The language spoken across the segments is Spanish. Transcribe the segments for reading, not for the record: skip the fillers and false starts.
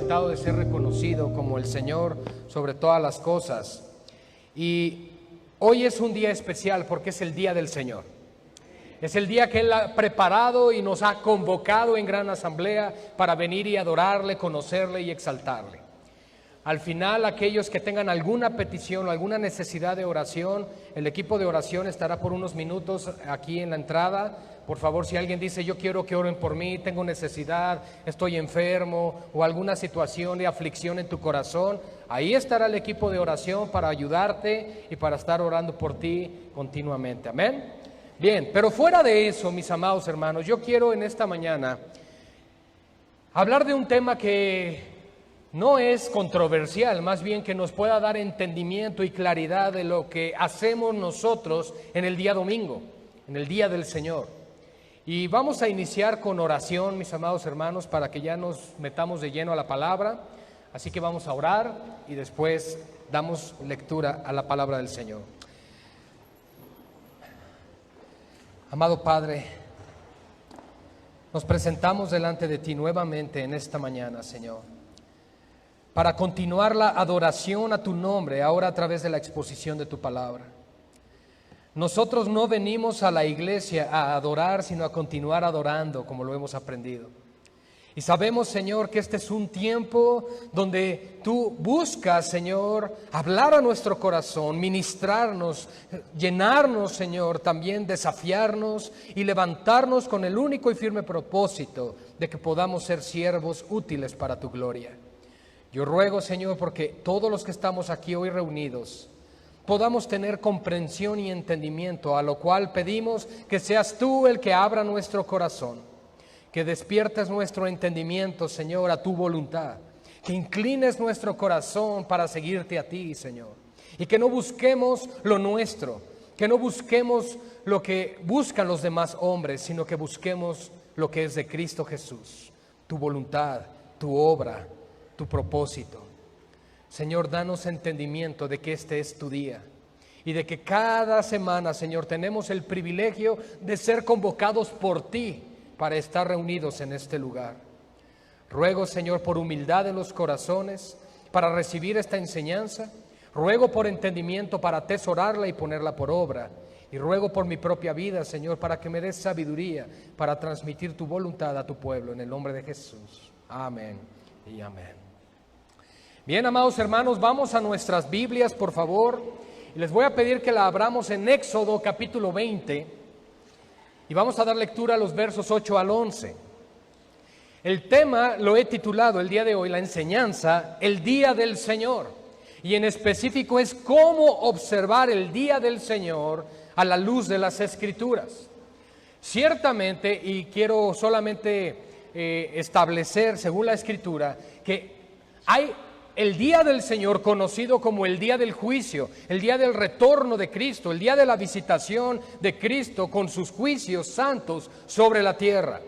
necesitado de ser reconocido como el Señor sobre todas las cosas. Y hoy es un día especial porque es el día del Señor. Es el día que Él ha preparado y nos ha convocado en gran asamblea para venir y adorarle, conocerle y exaltarle. Al final, aquellos que tengan alguna petición o alguna necesidad de oración, el equipo de oración estará por unos minutos aquí en la entrada. Por favor, si alguien dice, yo quiero que oren por mí, tengo necesidad, estoy enfermo o alguna situación de aflicción en tu corazón, ahí estará el equipo de oración para ayudarte y para estar orando por ti continuamente. Amén. Bien, pero fuera de eso, mis amados hermanos, yo quiero en esta mañana hablar de un tema que no es controversial, más bien que nos pueda dar entendimiento y claridad de lo que hacemos nosotros en el día domingo, en el día del Señor. Y vamos a iniciar con oración, mis amados hermanos, para que ya nos metamos de lleno a la palabra. Así que vamos a orar y después damos lectura a la palabra del Señor. Amado Padre, nos presentamos delante de ti nuevamente en esta mañana, Señor, para continuar la adoración a tu nombre, ahora a través de la exposición de tu palabra. Nosotros no venimos a la iglesia a adorar, sino a continuar adorando como lo hemos aprendido. Y sabemos, Señor, que este es un tiempo donde tú buscas, Señor, hablar a nuestro corazón, ministrarnos, llenarnos, Señor, también desafiarnos y levantarnos con el único y firme propósito de que podamos ser siervos útiles para tu gloria. Yo ruego, Señor, porque todos los que estamos aquí hoy reunidos podamos tener comprensión y entendimiento, a lo cual pedimos que seas tú el que abra nuestro corazón, que despiertes nuestro entendimiento, Señor, a tu voluntad, que inclines nuestro corazón para seguirte a ti, Señor, y que no busquemos lo nuestro, que no busquemos lo que buscan los demás hombres, sino que busquemos lo que es de Cristo Jesús, tu voluntad, tu obra, tu propósito. Señor, danos entendimiento de que este es tu día y de que cada semana, Señor, tenemos el privilegio de ser convocados por ti para estar reunidos en este lugar. Ruego, Señor, por humildad en los corazones para recibir esta enseñanza. Ruego por entendimiento para atesorarla y ponerla por obra. Y ruego por mi propia vida, Señor, para que me des sabiduría para transmitir tu voluntad a tu pueblo, en el nombre de Jesús. Amén y amén. Bien, amados hermanos, vamos a nuestras Biblias, por favor, y les voy a pedir que la abramos en Éxodo capítulo 20, y vamos a dar lectura a los versos 8 al 11. El tema lo he titulado el día de hoy, la enseñanza, el día del Señor, y en específico es cómo observar el día del Señor a la luz de las Escrituras. Ciertamente, y quiero solamente establecer, según la Escritura, que hay el día del Señor conocido como el día del juicio, el día del retorno de Cristo, el día de la visitación de Cristo con sus juicios santos sobre la tierra.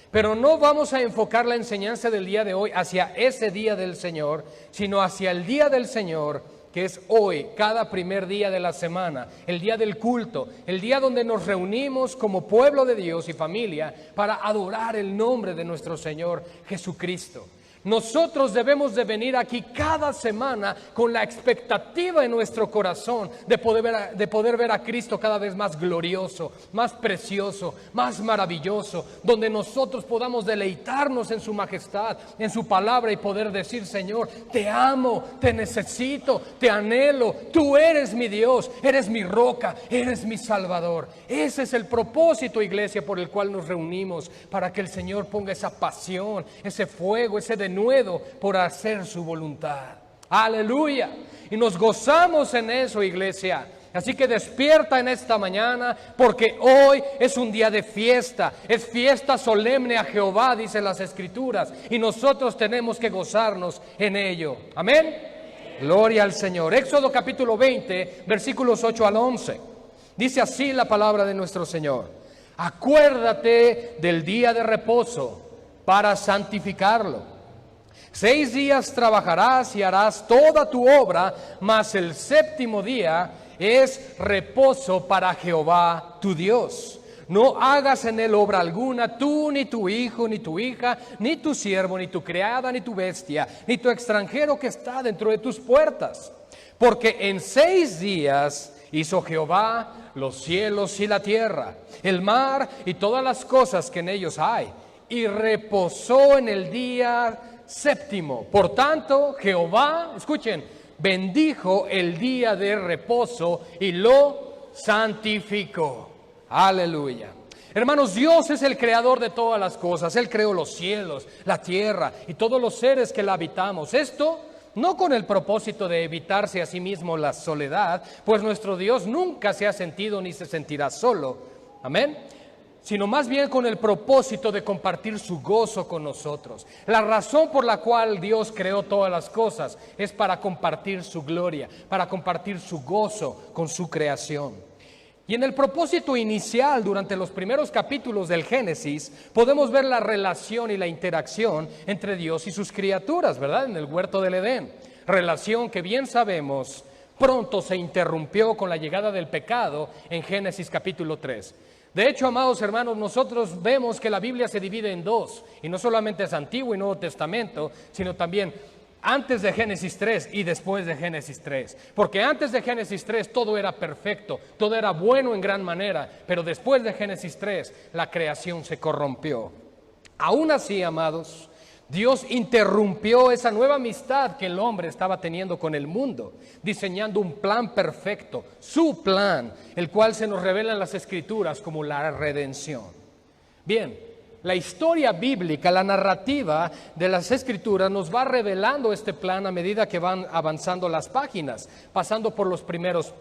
Pero no vamos a enfocar la enseñanza del día de hoy hacia ese día del Señor, sino hacia el día del Señor, que es hoy, cada primer día de la semana, el día del culto, el día donde nos reunimos como pueblo de Dios y familia para adorar el nombre de nuestro Señor Jesucristo. Nosotros debemos de venir aquí cada semana con la expectativa en nuestro corazón de poder ver a Cristo cada vez más glorioso, más precioso, más maravilloso, donde nosotros podamos deleitarnos en su majestad, en su palabra y poder decir: Señor, te amo, te necesito, te anhelo, tú eres mi Dios, eres mi roca, eres mi Salvador. Ese es el propósito, iglesia, por el cual nos reunimos, para que el Señor ponga esa pasión, ese fuego, ese denuedo por hacer su voluntad. Aleluya. Y nos gozamos en eso, iglesia. Así que despierta en esta mañana, porque hoy es un día de fiesta. Es fiesta solemne a Jehová, dicen las Escrituras, y nosotros tenemos que gozarnos en ello. Amén. Gloria al Señor. Éxodo capítulo 20, versículos 8 al 11. Dice así la palabra de nuestro Señor: acuérdate del día de reposo para santificarlo. 6 días trabajarás y harás toda tu obra, mas el séptimo día es reposo para Jehová tu Dios. no hagas en él obra alguna, tú, ni tu hijo, ni tu hija, ni tu siervo, ni tu criada, ni tu bestia, ni tu extranjero que está dentro de tus puertas. Porque en 6 días hizo Jehová los cielos y la tierra, el mar y todas las cosas que en ellos hay, y reposó en el día séptimo. Por tanto, Jehová, escuchen, bendijo el día de reposo y lo santificó. Aleluya. Hermanos, Dios es el creador de todas las cosas. Él creó los cielos, la tierra y todos los seres que la habitamos. Esto no con el propósito de evitarse a sí mismo la soledad, pues nuestro Dios nunca se ha sentido ni se sentirá solo. Amén. Sino más bien con el propósito de compartir su gozo con nosotros. La razón por la cual Dios creó todas las cosas es para compartir su gloria, para compartir su gozo con su creación. Y en el propósito inicial, durante los primeros capítulos del Génesis, podemos ver la relación y la interacción entre Dios y sus criaturas, ¿verdad? En el huerto del Edén. Relación que bien sabemos pronto se interrumpió con la llegada del pecado en Génesis capítulo 3. De hecho, amados hermanos, nosotros vemos que la Biblia se divide en 2, y no solamente es Antiguo y Nuevo Testamento, sino también antes de Génesis 3 y después de Génesis 3. Porque antes de Génesis 3 todo era perfecto, todo era bueno en gran manera, pero después de Génesis 3 la creación se corrompió. Aún así, amados, Dios interrumpió esa nueva amistad que el hombre estaba teniendo con el mundo, diseñando un plan perfecto, su plan, el cual se nos revela en las Escrituras como la redención. Bien, la historia bíblica, la narrativa de las Escrituras nos va revelando este plan a medida que van avanzando las páginas, pasando por los primeros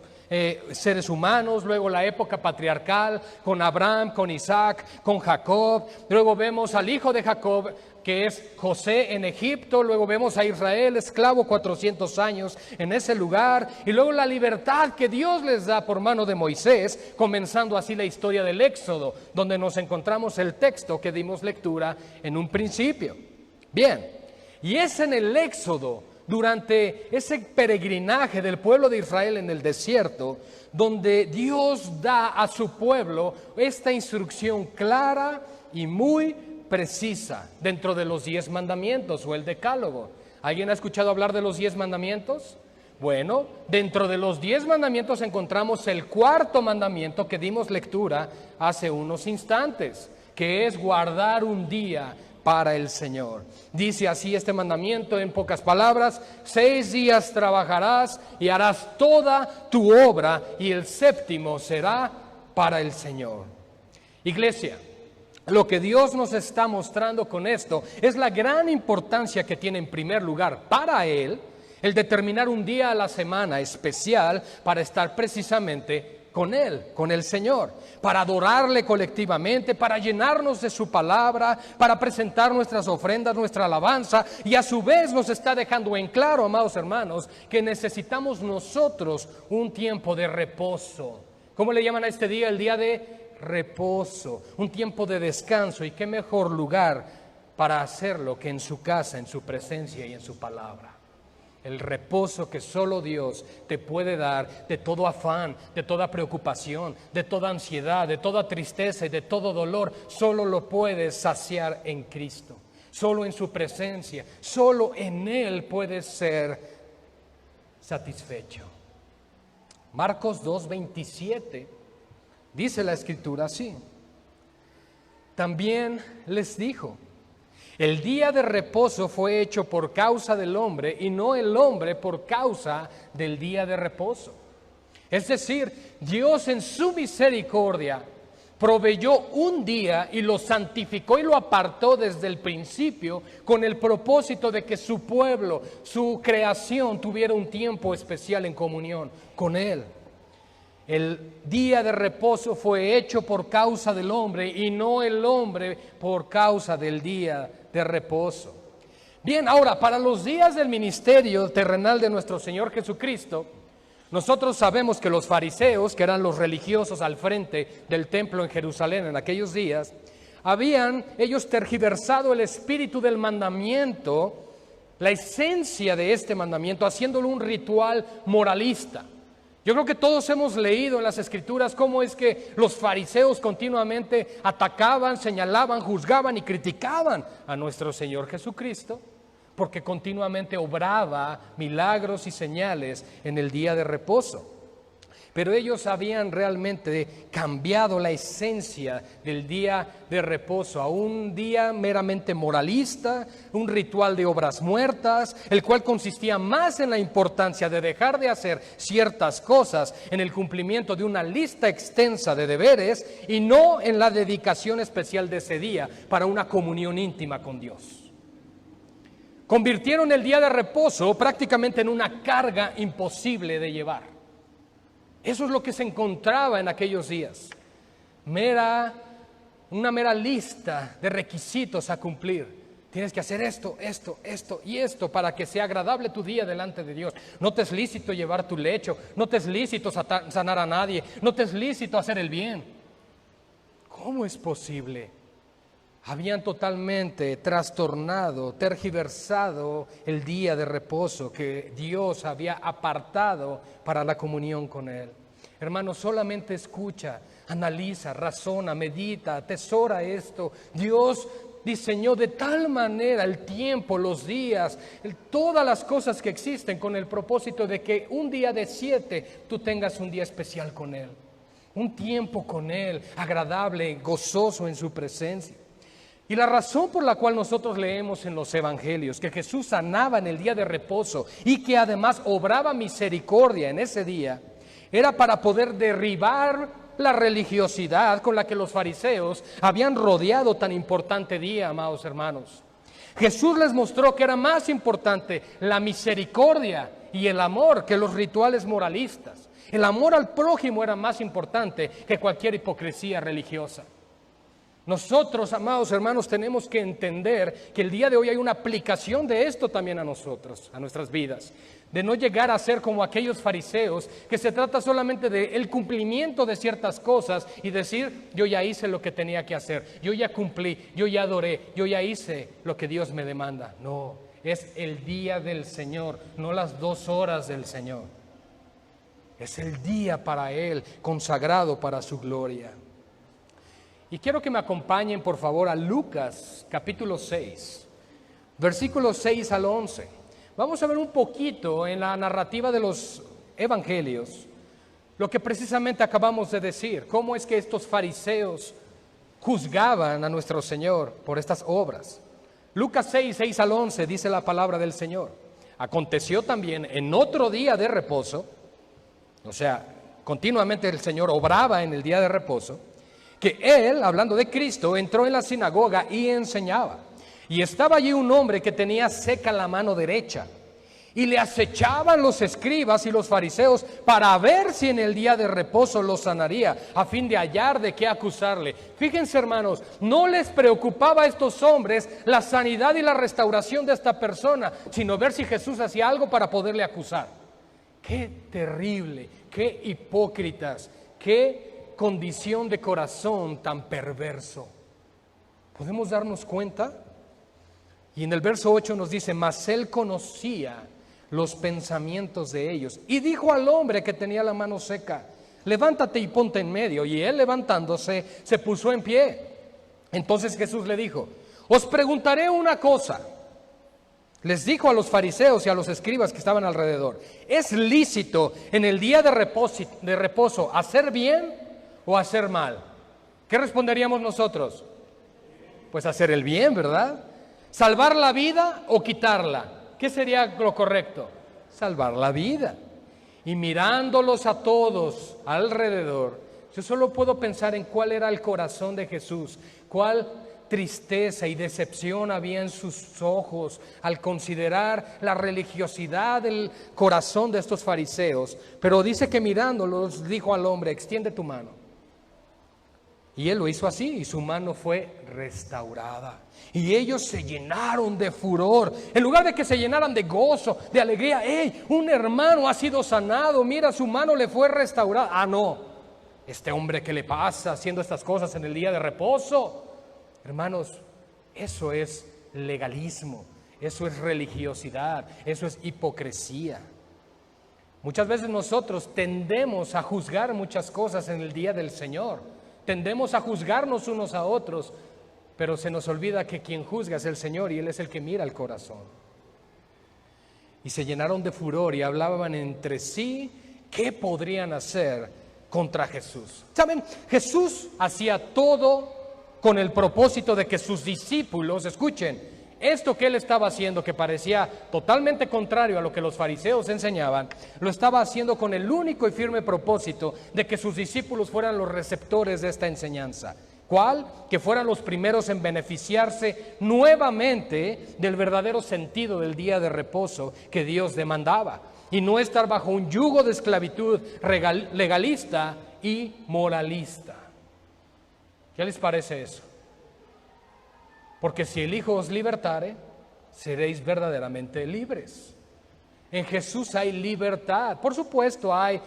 seres humanos, luego la época patriarcal con Abraham, con Isaac, con Jacob, luego vemos al hijo de Jacob que es José en Egipto, luego vemos a Israel esclavo 400 años en ese lugar, y luego la libertad que Dios les da por mano de Moisés, comenzando así la historia del Éxodo, donde nos encontramos el texto que dimos lectura en un principio. Bien, y es en el Éxodo, durante ese peregrinaje del pueblo de Israel en el desierto, donde Dios da a su pueblo esta instrucción clara y muy precisa dentro de los 10 mandamientos o el decálogo. ¿Alguien ha escuchado hablar de los 10 mandamientos? Bueno, dentro de los 10 mandamientos encontramos el 4º mandamiento que dimos lectura hace unos instantes, que es guardar un día para el Señor. Dice así este mandamiento en pocas palabras: 6 días trabajarás y harás toda tu obra, y el 7º será para el Señor. Iglesia, lo que Dios nos está mostrando con esto es la gran importancia que tiene en primer lugar para Él el determinar un día a la semana especial para estar precisamente con Él, con el Señor, para adorarle colectivamente, para llenarnos de su palabra, para presentar nuestras ofrendas, nuestra alabanza, y a su vez nos está dejando en claro, amados hermanos, que necesitamos nosotros un tiempo de reposo. ¿Cómo le llaman a este día? El día de reposo, un tiempo de descanso, y qué mejor lugar para hacerlo que en su casa, en su presencia y en su palabra. El reposo que solo Dios te puede dar de todo afán, de toda preocupación, de toda ansiedad, de toda tristeza y de todo dolor, solo lo puedes saciar en Cristo, solo en su presencia, solo en Él puedes ser satisfecho. Marcos 2:27 dice la Escritura así: también les dijo, el día de reposo fue hecho por causa del hombre y no el hombre por causa del día de reposo. Es decir, Dios en su misericordia proveyó un día y lo santificó y lo apartó desde el principio con el propósito de que su pueblo, su creación, tuviera un tiempo especial en comunión con Él. El día de reposo fue hecho por causa del hombre y no el hombre por causa del día de reposo. Bien, ahora, para los días del ministerio terrenal de nuestro Señor Jesucristo, nosotros sabemos que los fariseos, que eran los religiosos al frente del templo en Jerusalén en aquellos días, habían ellos tergiversado el espíritu del mandamiento, la esencia de este mandamiento, haciéndolo un ritual moralista. Yo creo que todos hemos leído en las Escrituras cómo es que los fariseos continuamente atacaban, señalaban, juzgaban y criticaban a nuestro Señor Jesucristo, porque continuamente obraba milagros y señales en el día de reposo. Pero ellos habían realmente cambiado la esencia del día de reposo a un día meramente moralista, un ritual de obras muertas, el cual consistía más en la importancia de dejar de hacer ciertas cosas en el cumplimiento de una lista extensa de deberes y no en la dedicación especial de ese día para una comunión íntima con Dios. Convirtieron el día de reposo prácticamente en una carga imposible de llevar. Eso es lo que se encontraba en aquellos días. Una mera lista de requisitos a cumplir. Tienes que hacer esto, esto, esto y esto para que sea agradable tu día delante de Dios. No te es lícito llevar tu lecho, no te es lícito sanar a nadie, no te es lícito hacer el bien. ¿Cómo es posible? Habían totalmente trastornado, tergiversado el día de reposo que Dios había apartado para la comunión con Él. Hermano, solamente escucha, analiza, razona, medita, atesora esto. Dios diseñó de tal manera el tiempo, los días, todas las cosas que existen con el propósito de que un día de 7 tú tengas un día especial con Él. Un tiempo con Él, agradable, gozoso en su presencia. Y la razón por la cual nosotros leemos en los evangelios que Jesús sanaba en el día de reposo y que además obraba misericordia en ese día, era para poder derribar la religiosidad con la que los fariseos habían rodeado tan importante día, amados hermanos. Jesús les mostró que era más importante la misericordia y el amor que los rituales moralistas. El amor al prójimo era más importante que cualquier hipocresía religiosa. Nosotros, amados hermanos, tenemos que entender que el día de hoy hay una aplicación de esto también a nosotros, a nuestras vidas. De no llegar a ser como aquellos fariseos, que se trata solamente del cumplimiento de ciertas cosas y decir, yo ya hice lo que tenía que hacer, yo ya cumplí, yo ya adoré, yo ya hice lo que Dios me demanda. No, es el día del Señor, no las 2 horas del Señor. Es el día para Él, consagrado para su gloria. Y quiero que me acompañen, por favor, a Lucas, capítulo 6, versículos 6 al 11. Vamos a ver un poquito en la narrativa de los evangelios lo que precisamente acabamos de decir, cómo es que estos fariseos juzgaban a nuestro Señor por estas obras. Lucas 6, 6 al 11 dice la palabra del Señor. Aconteció también en otro día de reposo, o sea, continuamente el Señor obraba en el día de reposo, que Él, hablando de Cristo, entró en la sinagoga y enseñaba. Y estaba allí un hombre que tenía seca la mano derecha. Y le acechaban los escribas y los fariseos para ver si en el día de reposo lo sanaría, a fin de hallar de qué acusarle. Fíjense, hermanos, no les preocupaba a estos hombres la sanidad y la restauración de esta persona, sino ver si Jesús hacía algo para poderle acusar. Qué terrible, qué hipócritas, qué condición de corazón tan perverso. ¿Podemos darnos cuenta? Y en el verso 8 nos dice, mas él conocía los pensamientos de ellos y dijo al hombre que tenía la mano seca, levántate y ponte en medio. Y él, levantándose, se puso en pie. Entonces Jesús le dijo, os preguntaré una cosa. Les dijo a los fariseos y a los escribas que estaban alrededor, ¿es lícito en el día de reposo hacer bien o hacer mal? ¿Qué responderíamos nosotros? Pues hacer el bien, ¿verdad? ¿Salvar la vida o quitarla? ¿Qué sería lo correcto? Salvar la vida. Y mirándolos a todos alrededor, yo solo puedo pensar en cuál era el corazón de Jesús, cuál tristeza y decepción había en sus ojos al considerar la religiosidad del corazón de estos fariseos. Pero dice que mirándolos dijo al hombre, extiende tu mano. Y él lo hizo así y su mano fue restaurada. Y ellos se llenaron de furor. En lugar de que se llenaran de gozo, de alegría. ¡Hey! Un hermano ha sido sanado. Mira, su mano le fue restaurada. Ah, no. Este hombre, ¿qué le pasa haciendo estas cosas en el día de reposo? Hermanos, eso es legalismo. Eso es religiosidad. Eso es hipocresía. Muchas veces nosotros tendemos a juzgar muchas cosas en el día del Señor. Tendemos a juzgarnos unos a otros, pero se nos olvida que quien juzga es el Señor y Él es el que mira el corazón. Y se llenaron de furor y hablaban entre sí qué podrían hacer contra Jesús. ¿Saben? Jesús hacía todo con el propósito de que sus discípulos, escuchen, esto que Él estaba haciendo, que parecía totalmente contrario a lo que los fariseos enseñaban, lo estaba haciendo con el único y firme propósito de que sus discípulos fueran los receptores de esta enseñanza. ¿Cuál? Que fueran los primeros en beneficiarse nuevamente del verdadero sentido del día de reposo que Dios demandaba, y no estar bajo un yugo de esclavitud legalista y moralista. ¿Qué les parece eso? Porque si el Hijo os libertare, seréis verdaderamente libres. En Jesús hay libertad. Por supuesto, hay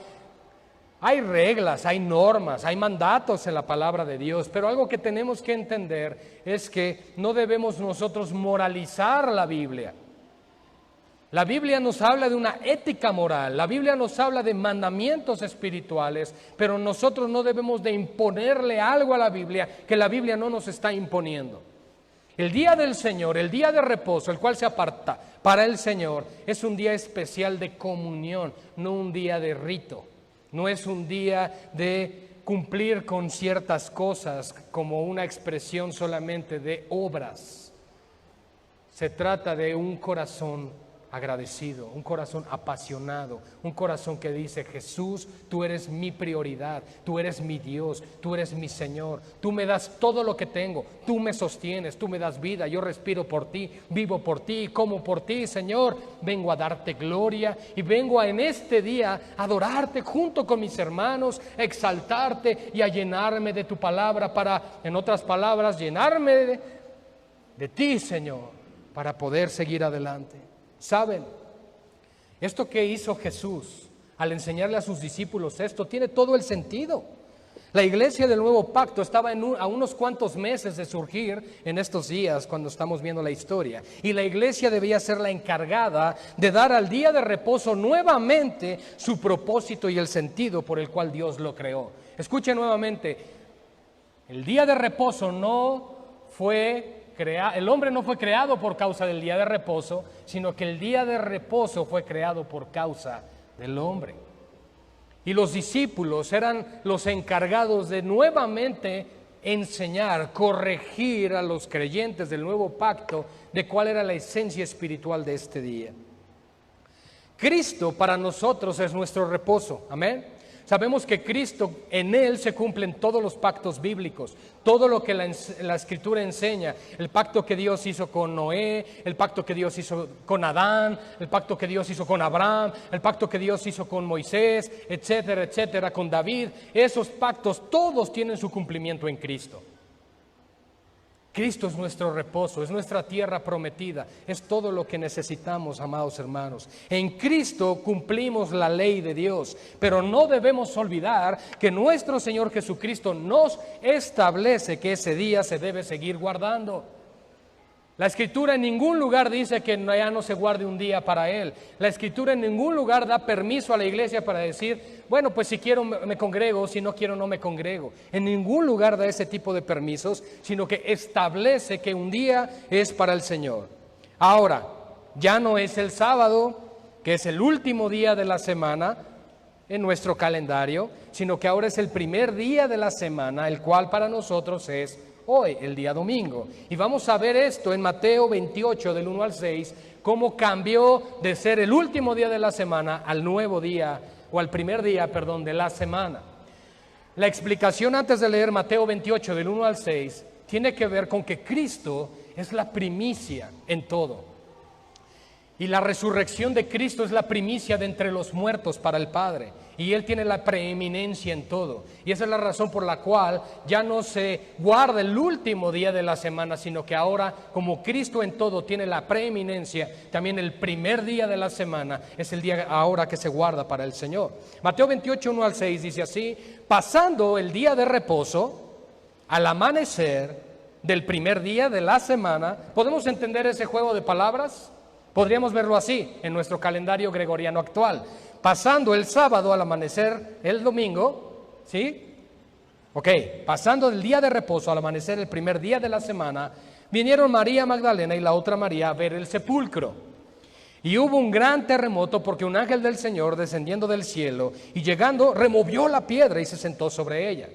reglas, hay normas, hay mandatos en la palabra de Dios, pero algo que tenemos que entender es que no debemos nosotros moralizar la Biblia. La Biblia nos habla de una ética moral, la Biblia nos habla de mandamientos espirituales, pero nosotros no debemos de imponerle algo a la Biblia que la Biblia no nos está imponiendo. El día del Señor, el día de reposo, el cual se aparta para el Señor, es un día especial de comunión, no un día de rito. No es un día de cumplir con ciertas cosas como una expresión solamente de obras. Se trata de un corazón agradecido, un corazón apasionado, un corazón que dice: Jesús, tú eres mi prioridad, tú eres mi Dios, tú eres mi Señor, tú me das todo lo que tengo, tú me sostienes, tú me das vida, yo respiro por ti, vivo por ti, como por ti, Señor. Vengo a darte gloria y vengo en este día a adorarte junto con mis hermanos, a exaltarte y a llenarme de tu palabra para, en otras palabras, llenarme de ti, Señor, para poder seguir adelante. ¿Saben? Esto que hizo Jesús al enseñarle a sus discípulos esto tiene todo el sentido. La iglesia del Nuevo Pacto estaba a unos cuantos meses de surgir en estos días cuando estamos viendo la historia. Y la iglesia debía ser la encargada de dar al día de reposo nuevamente su propósito y el sentido por el cual Dios lo creó. Escuchen nuevamente, el día de reposo no fue el hombre no fue creado por causa del día de reposo, sino que el día de reposo fue creado por causa del hombre. Y los discípulos eran los encargados de nuevamente enseñar, corregir a los creyentes del nuevo pacto de cuál era la esencia espiritual de este día. Cristo para nosotros es nuestro reposo, amén. Sabemos que Cristo, en Él se cumplen todos los pactos bíblicos, todo lo que la Escritura enseña, el pacto que Dios hizo con Noé, el pacto que Dios hizo con Adán, el pacto que Dios hizo con Abraham, el pacto que Dios hizo con Moisés, etcétera, etcétera, con David. Esos pactos todos tienen su cumplimiento en Cristo. Cristo es nuestro reposo, es nuestra tierra prometida, es todo lo que necesitamos, amados hermanos. En Cristo cumplimos la ley de Dios, pero no debemos olvidar que nuestro Señor Jesucristo nos establece que ese día se debe seguir guardando. La Escritura en ningún lugar dice que ya no se guarde un día para Él. La Escritura en ningún lugar da permiso a la iglesia para decir, bueno, pues si quiero me congrego, si no quiero no me congrego. En ningún lugar da ese tipo de permisos, sino que establece que un día es para el Señor. Ahora, ya no es el sábado, que es el último día de la semana en nuestro calendario, sino que ahora es el primer día de la semana, el cual para nosotros es hoy, el día domingo. Y vamos a ver esto en Mateo 28, del 1 al 6, cómo cambió de ser el último día de la semana al nuevo día, o al primer día, perdón, de la semana. La explicación antes de leer Mateo 28, del 1 al 6, tiene que ver con que Cristo es la primicia en todo. Y la resurrección de Cristo es la primicia de entre los muertos para el Padre. Y Él tiene la preeminencia en todo. Y esa es la razón por la cual ya no se guarda el último día de la semana, sino que ahora, como Cristo en todo tiene la preeminencia, también el primer día de la semana es el día ahora que se guarda para el Señor. Mateo 28, 1 al 6 dice así: pasando el día de reposo, al amanecer del primer día de la semana. ¿Podemos entender ese juego de palabras? Podríamos verlo así en nuestro calendario gregoriano actual. Pasando el sábado al amanecer el domingo, ¿sí? Ok, pasando el día de reposo al amanecer el primer día de la semana, vinieron María Magdalena y la otra María a ver el sepulcro. Y hubo un gran terremoto porque un ángel del Señor descendiendo del cielo y llegando removió la piedra y se sentó sobre ella.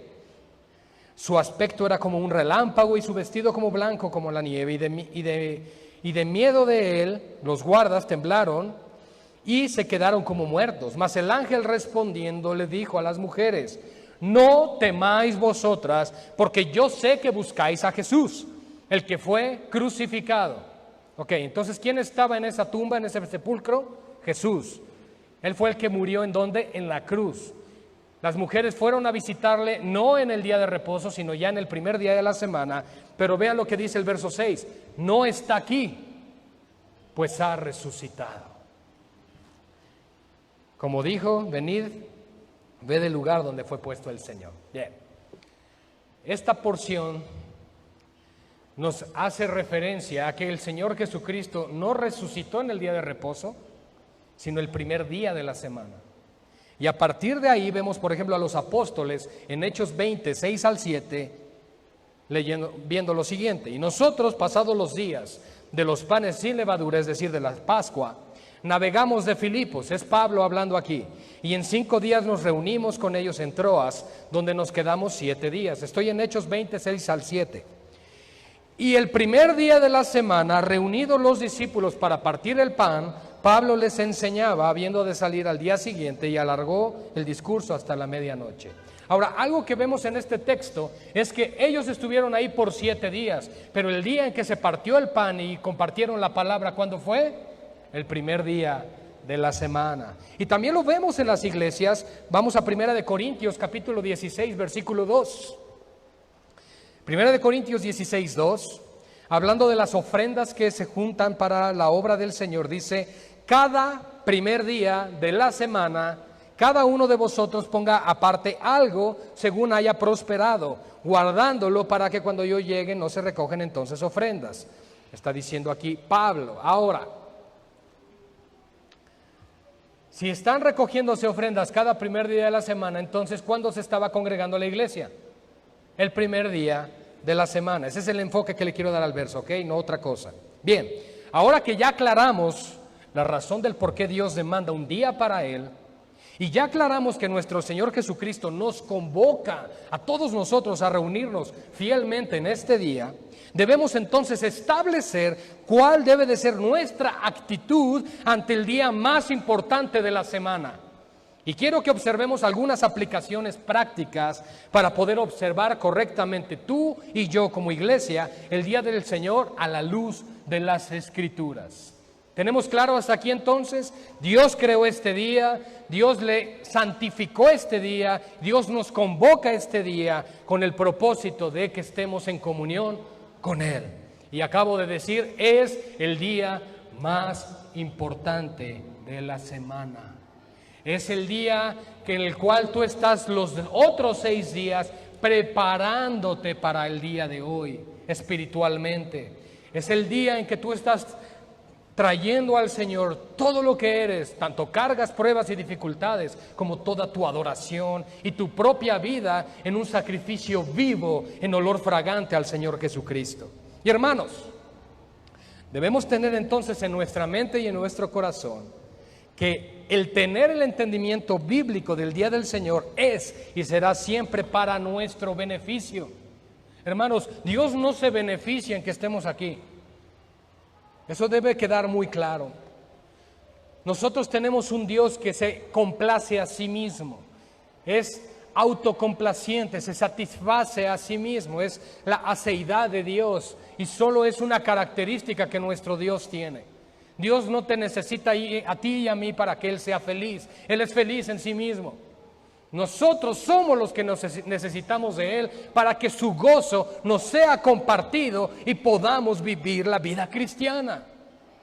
Su aspecto era como un relámpago y su vestido como blanco como la nieve, y de miedo de él los guardas temblaron y se quedaron como muertos. Mas el ángel respondiendo le dijo a las mujeres: no temáis vosotras, porque yo sé que buscáis a Jesús, el que fue crucificado. Ok, entonces ¿quién estaba en esa tumba, en ese sepulcro? Jesús. Él fue el que murió, ¿en dónde? En la cruz. Las mujeres fueron a visitarle no en el día de reposo, sino ya en el primer día de la semana. Pero vean lo que dice el verso 6. No está aquí, pues ha resucitado. Como dijo, venid, ved el lugar donde fue puesto el Señor. Bien. Esta porción nos hace referencia a que el Señor Jesucristo no resucitó en el día de reposo, sino el primer día de la semana. Y a partir de ahí vemos, por ejemplo, a los apóstoles en Hechos 20, 6 al 7, viendo lo siguiente. Y nosotros, pasados los días de los panes sin levadura, es decir, de la Pascua, navegamos de Filipos, es Pablo hablando aquí, y en 5 días nos reunimos con ellos en Troas, donde nos quedamos 7 días. Estoy en Hechos 20, 6 al 7. Y el primer día de la semana, reunidos los discípulos para partir el pan, Pablo les enseñaba, habiendo de salir al día siguiente, y alargó el discurso hasta la medianoche. Ahora, algo que vemos en este texto es que ellos estuvieron ahí por 7 días, pero el día en que se partió el pan y compartieron la palabra, ¿cuándo fue? El primer día de la semana. Y también lo vemos en las iglesias. Vamos a 1 Corintios capítulo 16, versículo 2. 1 Corintios 16, 2, hablando de las ofrendas que se juntan para la obra del Señor, dice: cada primer día de la semana, cada uno de vosotros ponga aparte algo según haya prosperado, guardándolo para que cuando yo llegue no se recogen entonces ofrendas. Está diciendo aquí Pablo. Ahora, si están recogiéndose ofrendas cada primer día de la semana, entonces ¿cuándo se estaba congregando la iglesia? El primer día de la semana. Ese es el enfoque que le quiero dar al verso, ¿ok? No otra cosa. Bien, ahora que ya aclaramos la razón del por qué Dios demanda un día para Él, y ya aclaramos que nuestro Señor Jesucristo nos convoca a todos nosotros a reunirnos fielmente en este día, debemos entonces establecer cuál debe de ser nuestra actitud ante el día más importante de la semana. Y quiero que observemos algunas aplicaciones prácticas para poder observar correctamente tú y yo como iglesia el día del Señor a la luz de las Escrituras. ¿Tenemos claro hasta aquí entonces? Dios creó este día, Dios le santificó este día, Dios nos convoca este día con el propósito de que estemos en comunión con Él. Y acabo de decir, es el día más importante de la semana. Es el día en el cual tú estás los otros 6 días preparándote para el día de hoy espiritualmente. Es el día en que tú estás trayendo al Señor todo lo que eres, tanto cargas, pruebas y dificultades, como toda tu adoración y tu propia vida en un sacrificio vivo, en olor fragante al Señor Jesucristo. Y hermanos, debemos tener entonces en nuestra mente y en nuestro corazón que el tener el entendimiento bíblico del día del Señor es y será siempre para nuestro beneficio. Hermanos, Dios no se beneficia en que estemos aquí. Eso debe quedar muy claro. Nosotros tenemos un Dios que se complace a sí mismo. Es autocomplaciente, se satisface a sí mismo. Es la aceidad de Dios y solo es una característica que nuestro Dios tiene. Dios no te necesita a ti y a mí para que Él sea feliz. Él es feliz en sí mismo. Nosotros somos los que necesitamos de Él para que su gozo nos sea compartido y podamos vivir la vida cristiana.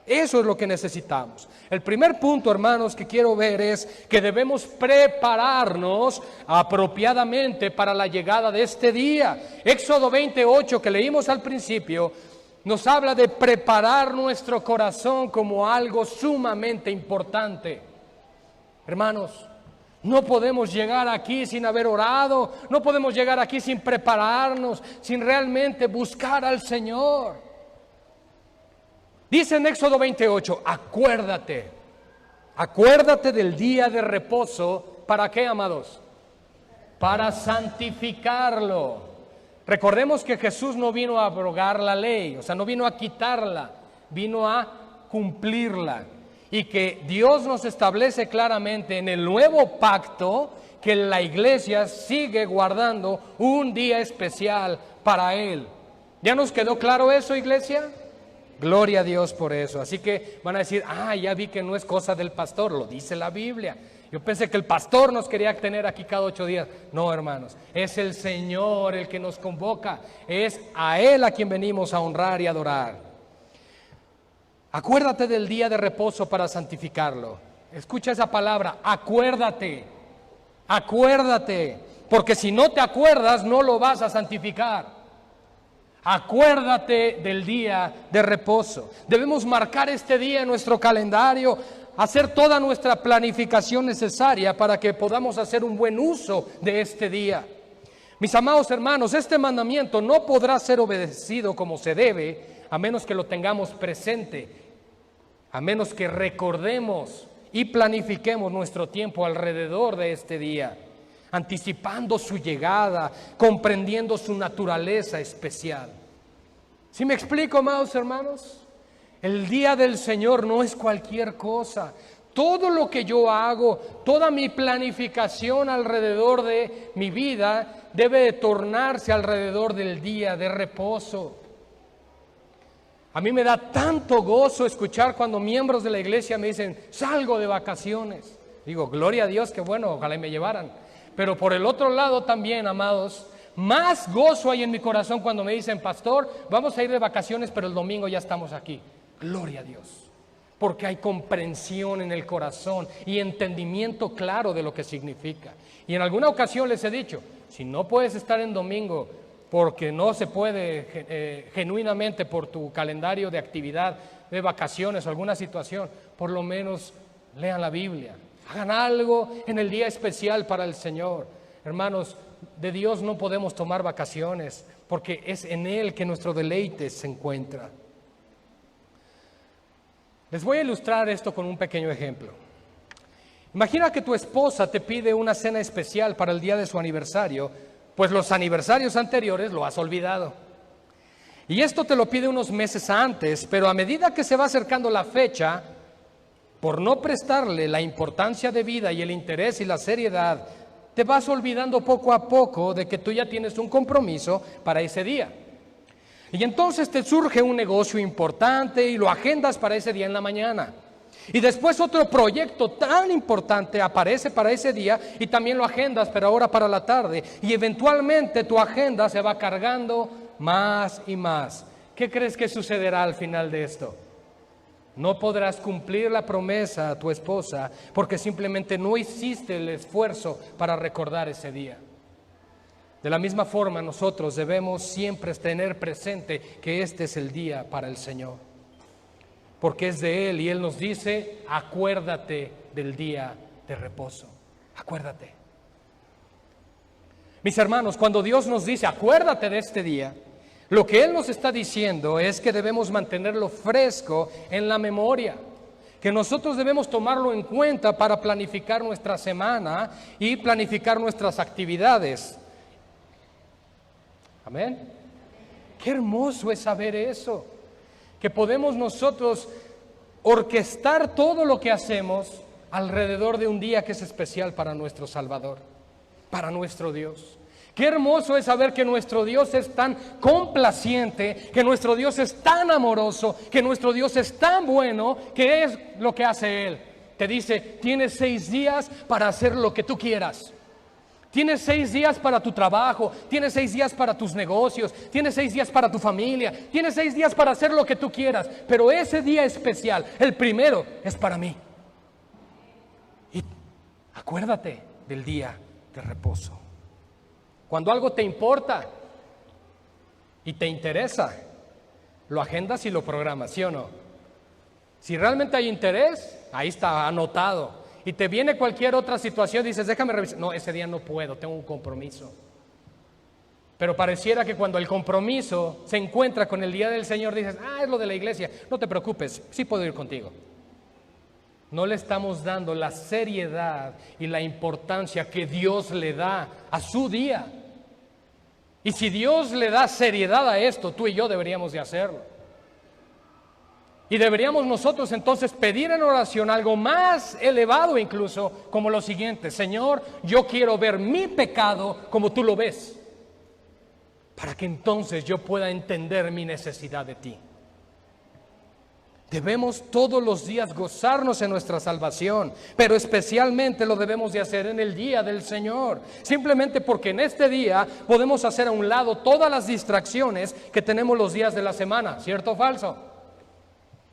Eso es lo que necesitamos. El primer punto, hermanos, que quiero ver es que debemos prepararnos apropiadamente para la llegada de este día. Éxodo 28, que leímos al principio, nos habla de preparar nuestro corazón como algo sumamente importante. Hermanos, no podemos llegar aquí sin haber orado, no podemos llegar aquí sin prepararnos, sin realmente buscar al Señor. Dice en Éxodo 28, acuérdate del día de reposo. ¿Para qué, amados? Para santificarlo. Recordemos que Jesús no vino a abrogar la ley, o sea, no vino a quitarla, vino a cumplirla. Y que Dios nos establece claramente en el nuevo pacto que la iglesia sigue guardando un día especial para Él. ¿Ya nos quedó claro eso, iglesia? Gloria a Dios por eso. Así que van a decir, ya vi que no es cosa del pastor, lo dice la Biblia. Yo pensé que el pastor nos quería tener aquí cada 8 días. No, hermanos, es el Señor el que nos convoca. Es a Él a quien venimos a honrar y adorar. Acuérdate del día de reposo para santificarlo. Escucha esa palabra, acuérdate, porque si no te acuerdas no lo vas a santificar. Acuérdate del día de reposo. Debemos marcar este día en nuestro calendario, hacer toda nuestra planificación necesaria para que podamos hacer un buen uso de este día. Mis amados hermanos, este mandamiento no podrá ser obedecido como se debe a menos que lo tengamos presente, a menos que recordemos y planifiquemos nuestro tiempo alrededor de este día, anticipando su llegada, comprendiendo su naturaleza especial. ¿Sí me explico, amados hermanos? El día del Señor no es cualquier cosa. Todo lo que yo hago, toda mi planificación alrededor de mi vida debe de tornarse alrededor del día de reposo. A mí me da tanto gozo escuchar cuando miembros de la iglesia me dicen, salgo de vacaciones. Digo, gloria a Dios, que bueno, ojalá y me llevaran. Pero por el otro lado también, amados, más gozo hay en mi corazón cuando me dicen, pastor, vamos a ir de vacaciones, pero el domingo ya estamos aquí. Gloria a Dios, porque hay comprensión en el corazón y entendimiento claro de lo que significa. Y en alguna ocasión les he dicho, si no puedes estar en domingo porque no se puede genuinamente por tu calendario de actividad, de vacaciones o alguna situación, por lo menos lean la Biblia, hagan algo en el día especial para el Señor. Hermanos, de Dios no podemos tomar vacaciones porque es en Él que nuestro deleite se encuentra. Les voy a ilustrar esto con un pequeño ejemplo. Imagina que tu esposa te pide una cena especial para el día de su aniversario, pues los aniversarios anteriores lo has olvidado. Y esto te lo pide unos meses antes, pero a medida que se va acercando la fecha, por no prestarle la importancia debida y el interés y la seriedad, te vas olvidando poco a poco de que tú ya tienes un compromiso para ese día. Y entonces te surge un negocio importante y lo agendas para ese día en la mañana. Y después otro proyecto tan importante aparece para ese día y también lo agendas, pero ahora para la tarde. Y eventualmente tu agenda se va cargando más y más. ¿Qué crees que sucederá al final de esto? No podrás cumplir la promesa a tu esposa porque simplemente no hiciste el esfuerzo para recordar ese día. De la misma forma, nosotros debemos siempre tener presente que este es el día para el Señor, porque es de Él y Él nos dice, acuérdate del día de reposo, acuérdate. Mis hermanos, cuando Dios nos dice, acuérdate de este día, lo que Él nos está diciendo es que debemos mantenerlo fresco en la memoria, que nosotros debemos tomarlo en cuenta para planificar nuestra semana y planificar nuestras actividades. Amén. Qué hermoso es saber eso, que podemos nosotros orquestar todo lo que hacemos alrededor de un día que es especial para nuestro Salvador, para nuestro Dios. Qué hermoso es saber que nuestro Dios es tan complaciente, que nuestro Dios es tan amoroso, que nuestro Dios es tan bueno, que es lo que hace Él. Te dice, tienes 6 días para hacer lo que tú quieras. Tienes 6 días para tu trabajo, tienes 6 días para tus negocios, tienes 6 días para tu familia, tienes 6 días para hacer lo que tú quieras, pero ese día especial, el primero, es para mí. Y acuérdate del día de reposo. Cuando algo te importa y te interesa, lo agendas y lo programas, ¿sí o no? Si realmente hay interés, ahí está anotado. Y te viene cualquier otra situación, dices, déjame revisar. No, ese día no puedo, tengo un compromiso. Pero pareciera que cuando el compromiso se encuentra con el día del Señor, dices, es lo de la iglesia, no te preocupes, sí puedo ir contigo. No le estamos dando la seriedad y la importancia que Dios le da a su día. Y si Dios le da seriedad a esto, tú y yo deberíamos de hacerlo. Y deberíamos nosotros entonces pedir en oración algo más elevado incluso, como lo siguiente: Señor, yo quiero ver mi pecado como tú lo ves, para que entonces yo pueda entender mi necesidad de ti. Debemos todos los días gozarnos en nuestra salvación, pero especialmente lo debemos de hacer en el día del Señor, simplemente porque en este día podemos hacer a un lado todas las distracciones que tenemos los días de la semana, ¿cierto o falso?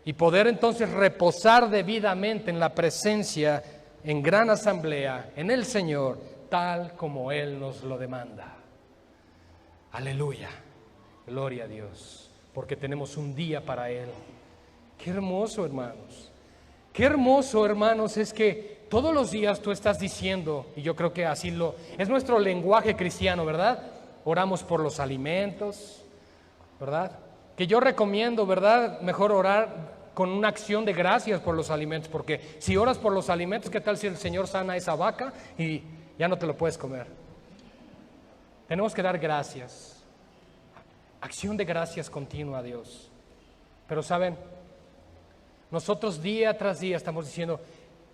Y poder entonces reposar debidamente en la presencia, en gran asamblea, en el Señor, tal como Él nos lo demanda. Aleluya, gloria a Dios, porque tenemos un día para Él. Qué hermoso, hermanos. Qué hermoso, hermanos, es que todos los días tú estás diciendo, y yo creo que así es nuestro lenguaje cristiano, ¿verdad? Oramos por los alimentos, ¿verdad? Que yo recomiendo, ¿verdad? Mejor orar con una acción de gracias por los alimentos, porque si oras por los alimentos, ¿qué tal si el Señor sana esa vaca y ya no te lo puedes comer? Tenemos que dar gracias, acción de gracias continua a Dios. Pero saben, nosotros día tras día estamos diciendo,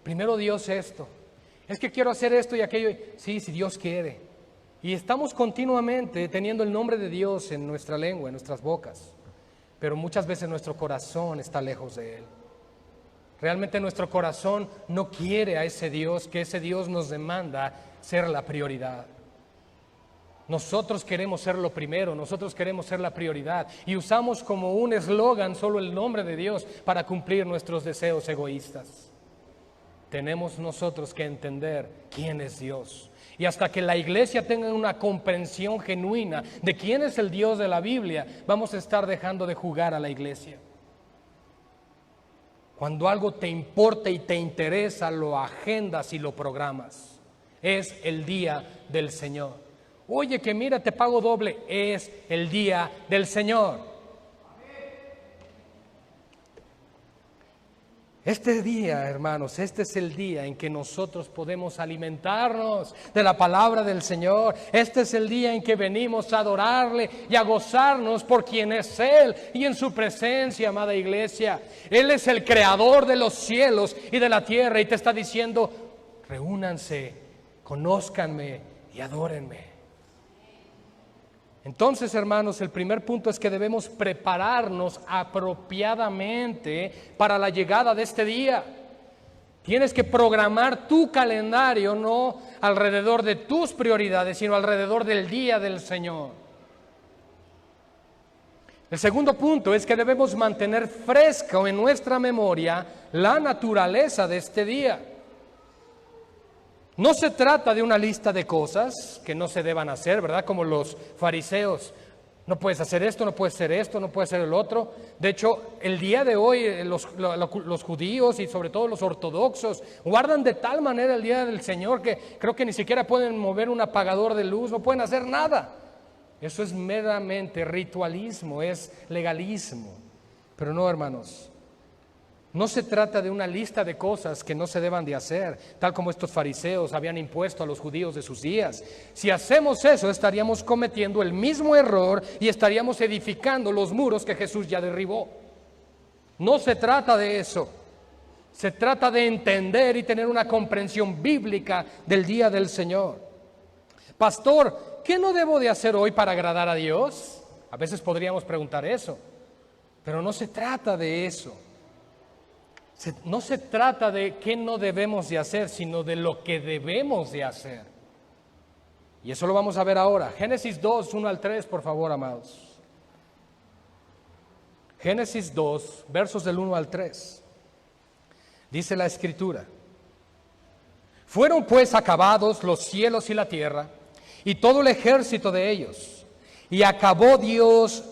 primero Dios esto, es que quiero hacer esto y aquello. Sí, si Dios quiere. Y estamos continuamente teniendo el nombre de Dios en nuestra lengua, en nuestras bocas, pero muchas veces nuestro corazón está lejos de Él. Realmente nuestro corazón no quiere a ese Dios, que ese Dios nos demanda ser la prioridad. Nosotros queremos ser lo primero, nosotros queremos ser la prioridad, y usamos como un eslogan solo el nombre de Dios para cumplir nuestros deseos egoístas. Tenemos nosotros que entender quién es Dios. Y hasta que la iglesia tenga una comprensión genuina de quién es el Dios de la Biblia, vamos a estar dejando de jugar a la iglesia. Cuando algo te importa y te interesa, lo agendas y lo programas. Es el día del Señor. Oye, que mira, te pago doble. Es el día del Señor. Este día, hermanos, este es el día en que nosotros podemos alimentarnos de la palabra del Señor. Este es el día en que venimos a adorarle y a gozarnos por quien es Él y en su presencia, amada iglesia. Él es el creador de los cielos y de la tierra y te está diciendo, reúnanse, conózcanme y adórenme. Entonces, hermanos, el primer punto es que debemos prepararnos apropiadamente para la llegada de este día. Tienes que programar tu calendario no alrededor de tus prioridades, sino alrededor del día del Señor. El segundo punto es que debemos mantener fresco en nuestra memoria la naturaleza de este día. No se trata de una lista de cosas que no se deban hacer, ¿verdad? Como los fariseos. No puedes hacer esto, no puedes hacer esto, no puedes hacer el otro. De hecho, el día de hoy los judíos y sobre todo los ortodoxos guardan de tal manera el día del Señor que creo que ni siquiera pueden mover un apagador de luz, no pueden hacer nada. Eso es meramente ritualismo, es legalismo. Pero no, hermanos. No se trata de una lista de cosas que no se deban de hacer, tal como estos fariseos habían impuesto a los judíos de sus días. Si hacemos eso, estaríamos cometiendo el mismo error y estaríamos edificando los muros que Jesús ya derribó. No se trata de eso. Se trata de entender y tener una comprensión bíblica del día del Señor. Pastor, ¿qué no debo de hacer hoy para agradar a Dios? A veces podríamos preguntar eso, pero no se trata de eso. No se trata de qué no debemos de hacer, sino de lo que debemos de hacer. Y eso lo vamos a ver ahora. Génesis 2, 1 al 3, por favor, amados. Génesis 2, versos del 1 al 3. Dice la Escritura: fueron pues acabados los cielos y la tierra, y todo el ejército de ellos. Y acabó Dios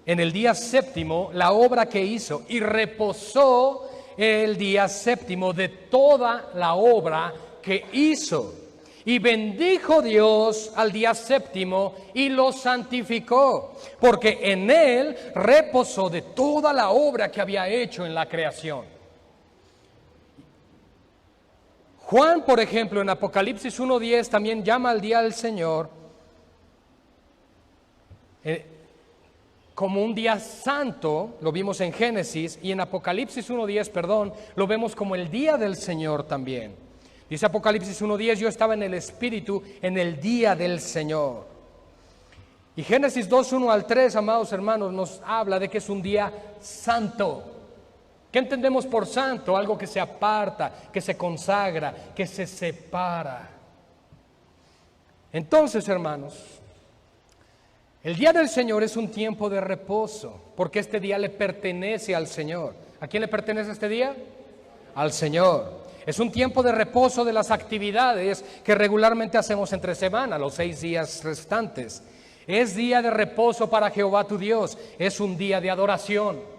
en el día séptimo la obra que hizo y reposó el día séptimo de toda la obra que hizo. Y bendijo Dios al día séptimo y lo santificó, porque en él reposó de toda la obra que había hecho en la creación. Juan, por ejemplo, en Apocalipsis 1:10 también llama al día del Señor como un día santo, lo vimos en Génesis, y en Apocalipsis 1:10, perdón, lo vemos como el día del Señor también. Dice Apocalipsis 1:10, yo estaba en el Espíritu en el día del Señor. Y Génesis 2:1 al 3, amados hermanos, nos habla de que es un día santo. ¿Qué entendemos por santo? Algo que se aparta, que se consagra, que se separa. Entonces, hermanos, el día del Señor es un tiempo de reposo, porque este día le pertenece al Señor. ¿A quién le pertenece este día? Al Señor. Es un tiempo de reposo de las actividades que regularmente hacemos entre semana, los 6 días restantes. Es día de reposo para Jehová tu Dios, es un día de adoración.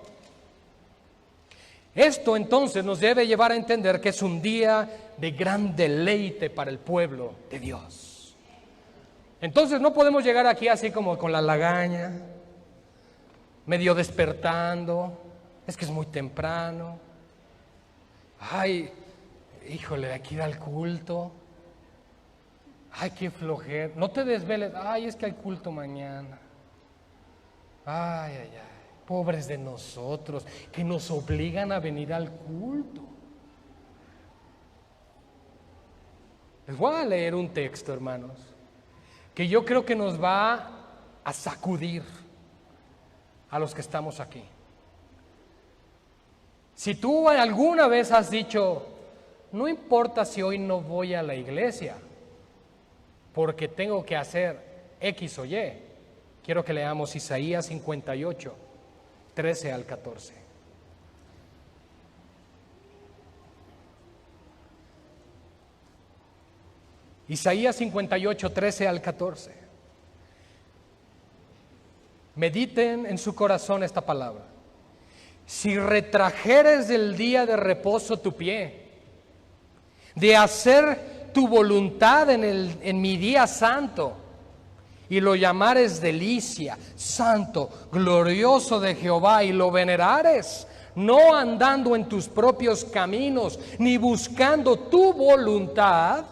Esto entonces nos debe llevar a entender que es un día de gran deleite para el pueblo de Dios. Entonces no podemos llegar aquí así como con la lagaña, medio despertando, es que es muy temprano. Ay, híjole, hay que ir al culto. Ay, qué flojera. No te desveles. Ay, es que hay culto mañana. Ay, ay, ay. Pobres de nosotros, que nos obligan a venir al culto. Les voy a leer un texto, hermanos, que yo creo que nos va a sacudir a los que estamos aquí. Si tú alguna vez has dicho, no importa si hoy no voy a la iglesia, porque tengo que hacer X o Y, quiero que leamos Isaías 58, 13 al 14. Isaías 58, 13 al 14. Mediten en su corazón esta palabra. Si retrajeres del día de reposo tu pie, de hacer tu voluntad en mi día santo, y lo llamares delicia, santo, glorioso de Jehová, y lo venerares, no andando en tus propios caminos, ni buscando tu voluntad,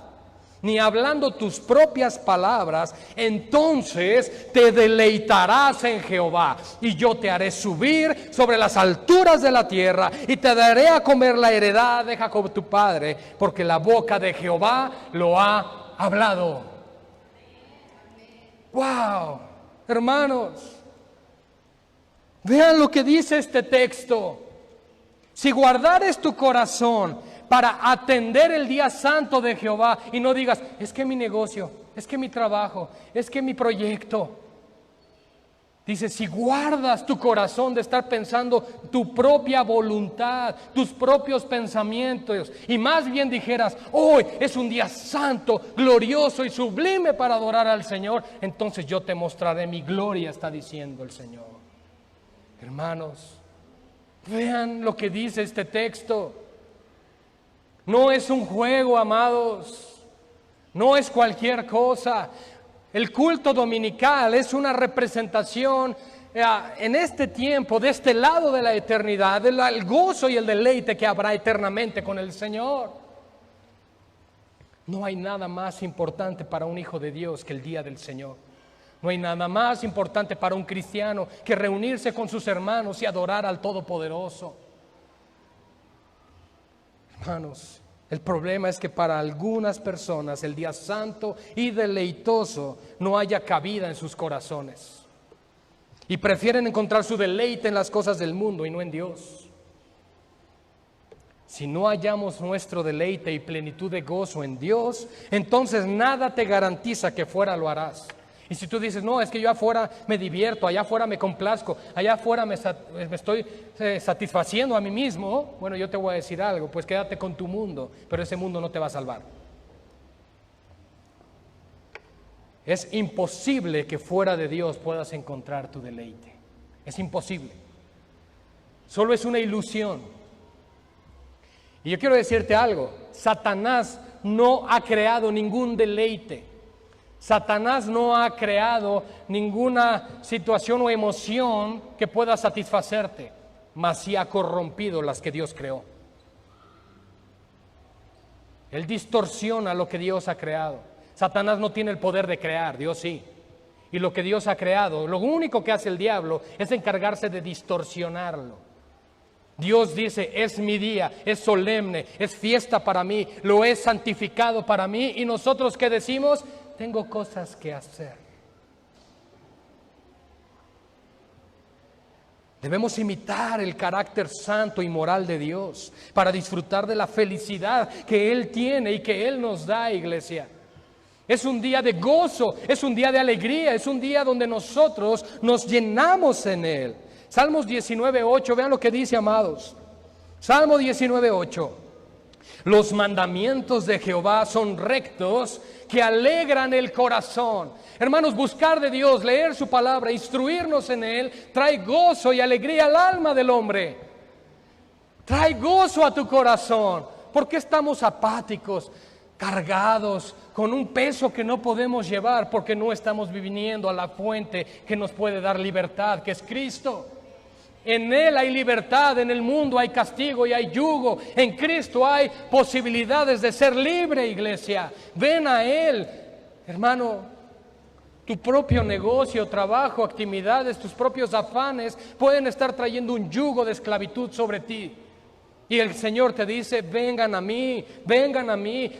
ni hablando tus propias palabras, entonces te deleitarás en Jehová, y yo te haré subir sobre las alturas de la tierra, y te daré a comer la heredad de Jacob tu padre, porque la boca de Jehová lo ha hablado. ¡Wow! Hermanos, vean lo que dice este texto. Si guardares tu corazón para atender el día santo de Jehová, y no digas, es que mi negocio, es que mi trabajo, es que mi proyecto. Dice, si guardas tu corazón de estar pensando tu propia voluntad, tus propios pensamientos, y más bien dijeras, hoy es un día santo, glorioso y sublime para adorar al Señor, entonces yo te mostraré mi gloria, está diciendo el Señor. Hermanos, vean lo que dice este texto. No es un juego, amados, no es cualquier cosa. El culto dominical es una representación en este tiempo, de este lado de la eternidad, del gozo y el deleite que habrá eternamente con el Señor. No hay nada más importante para un hijo de Dios que el día del Señor. No hay nada más importante para un cristiano que reunirse con sus hermanos y adorar al Todopoderoso. Hermanos, el problema es que para algunas personas el día santo y deleitoso no haya cabida en sus corazones, y prefieren encontrar su deleite en las cosas del mundo y no en Dios. Si no hallamos nuestro deleite y plenitud de gozo en Dios, entonces nada te garantiza que fuera lo harás. Y si tú dices, no, es que yo afuera me divierto, allá afuera me complazco, allá afuera me estoy satisfaciendo a mí mismo, bueno, yo te voy a decir algo, pues quédate con tu mundo, pero ese mundo no te va a salvar. Es imposible que fuera de Dios puedas encontrar tu deleite. Es imposible. Solo es una ilusión. Y yo quiero decirte algo. Satanás no ha creado ningún deleite. Satanás no ha creado ninguna situación o emoción que pueda satisfacerte, mas sí ha corrompido las que Dios creó. Él distorsiona lo que Dios ha creado. Satanás no tiene el poder de crear, Dios sí. Y lo que Dios ha creado, lo único que hace el diablo es encargarse de distorsionarlo. Dios dice, es mi día, es solemne, es fiesta para mí, lo he santificado para mí. Y nosotros, ¿qué decimos? Tengo cosas que hacer. Debemos imitar el carácter santo y moral de Dios para disfrutar de la felicidad que Él tiene y que Él nos da, iglesia. Es un día de gozo, es un día de alegría, es un día donde nosotros nos llenamos en Él. Salmos 19:8, vean lo que dice, amados. Salmo 19:8. Los mandamientos de Jehová son rectos, que alegran el corazón. Hermanos, buscar de Dios, leer su palabra, instruirnos en Él, trae gozo y alegría al alma del hombre. Trae gozo a tu corazón. ¿Por qué estamos apáticos, cargados, con un peso que no podemos llevar? Porque no estamos viniendo a la fuente que nos puede dar libertad, que es Cristo. En Él hay libertad, en el mundo hay castigo y hay yugo. En Cristo hay posibilidades de ser libre, iglesia. Ven a Él, hermano. Tu propio negocio, trabajo, actividades, tus propios afanes pueden estar trayendo un yugo de esclavitud sobre ti. Y el Señor te dice, vengan a mí,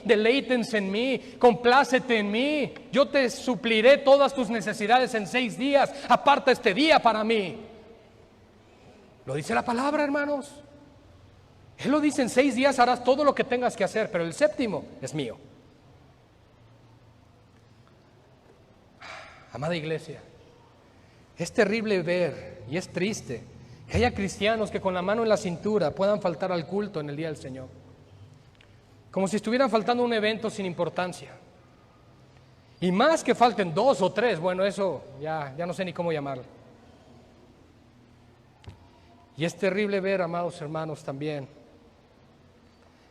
deleítense en mí, complácete en mí. Yo te supliré todas tus necesidades en 6 días. Aparta este día para mí. Lo dice la palabra, hermanos. Él lo dice, en 6 días harás todo lo que tengas que hacer, pero el 7º es mío. Amada iglesia, es terrible ver y es triste que haya cristianos que con la mano en la cintura puedan faltar al culto en el día del Señor, como si estuvieran faltando a un evento sin importancia. Y más que falten 2 o 3, bueno, eso ya no sé ni cómo llamarlo. Y es terrible ver, amados hermanos, también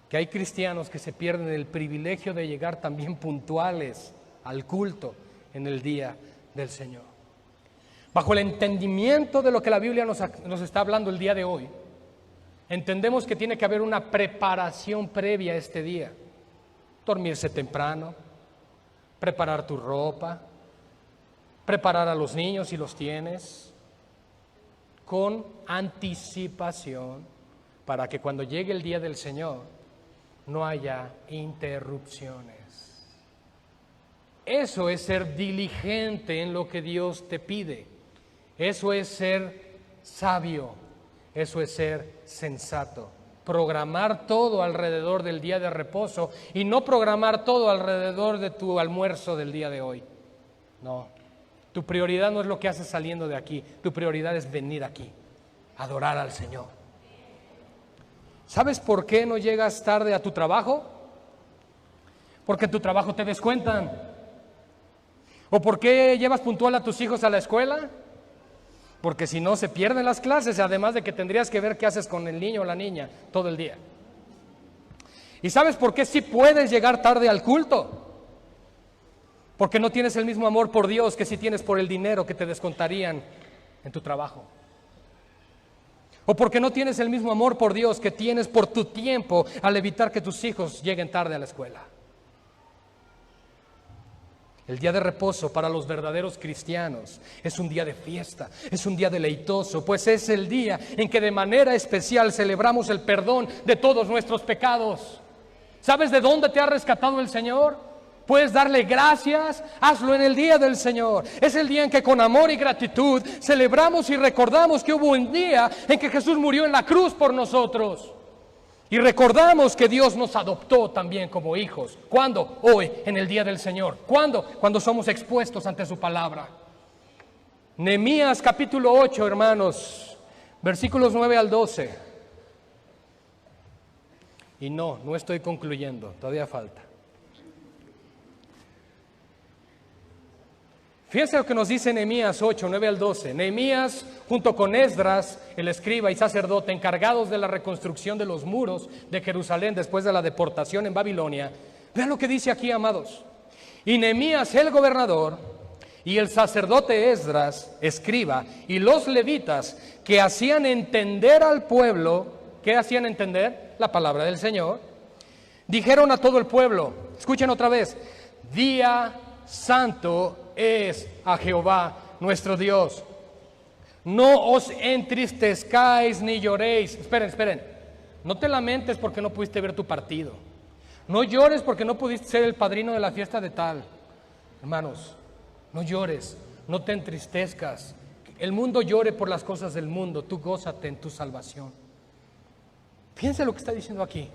que hay cristianos que se pierden el privilegio de llegar también puntuales al culto en el día del Señor. Bajo el entendimiento de lo que la Biblia nos está hablando el día de hoy, entendemos que tiene que haber una preparación previa a este día. Dormirse temprano, preparar tu ropa, preparar a los niños si los tienes, con anticipación, para que cuando llegue el día del Señor no haya interrupciones. Eso es ser diligente en lo que Dios te pide. Eso es ser sabio. Eso es ser sensato. Programar todo alrededor del día de reposo y no programar todo alrededor de tu almuerzo del día de hoy. No. Tu prioridad no es lo que haces saliendo de aquí. Tu prioridad es venir aquí, adorar al Señor. ¿Sabes por qué no llegas tarde a tu trabajo? Porque en tu trabajo te descuentan. ¿O por qué llevas puntual a tus hijos a la escuela? Porque si no se pierden las clases, además de que tendrías que ver qué haces con el niño o la niña todo el día. ¿Y sabes por qué sí puedes llegar tarde al culto? Porque no tienes el mismo amor por Dios que si tienes por el dinero que te descontarían en tu trabajo. O porque no tienes el mismo amor por Dios que tienes por tu tiempo al evitar que tus hijos lleguen tarde a la escuela. El día de reposo para los verdaderos cristianos es un día de fiesta, es un día deleitoso, pues es el día en que de manera especial celebramos el perdón de todos nuestros pecados. ¿Sabes de dónde te ha rescatado el Señor? Puedes darle gracias, hazlo en el día del Señor. Es el día en que con amor y gratitud celebramos y recordamos que hubo un día en que Jesús murió en la cruz por nosotros. Y recordamos que Dios nos adoptó también como hijos. ¿Cuándo? Hoy, en el día del Señor. ¿Cuándo? Cuando somos expuestos ante su palabra. Nehemías capítulo 8, hermanos, versículos 9 al 12. Y no estoy concluyendo, todavía falta. Fíjense lo que nos dice Nehemías 8, 9 al 12. Nehemías, junto con Esdras, el escriba y sacerdote, encargados de la reconstrucción de los muros de Jerusalén después de la deportación en Babilonia. Vean lo que dice aquí, amados. Y Nehemías, el gobernador, y el sacerdote Esdras, escriba, y los levitas, que hacían entender al pueblo, ¿qué hacían entender? La palabra del Señor. Dijeron a todo el pueblo, escuchen otra vez, día santo es a Jehová nuestro Dios. No os entristezcáis ni lloréis. Esperen. No te lamentes porque no pudiste ver tu partido. No llores porque no pudiste ser el padrino de la fiesta de tal. Hermanos, no llores, no te entristezcas. El mundo llore por las cosas del mundo, tú gózate en tu salvación. Piensa lo que está diciendo aquí.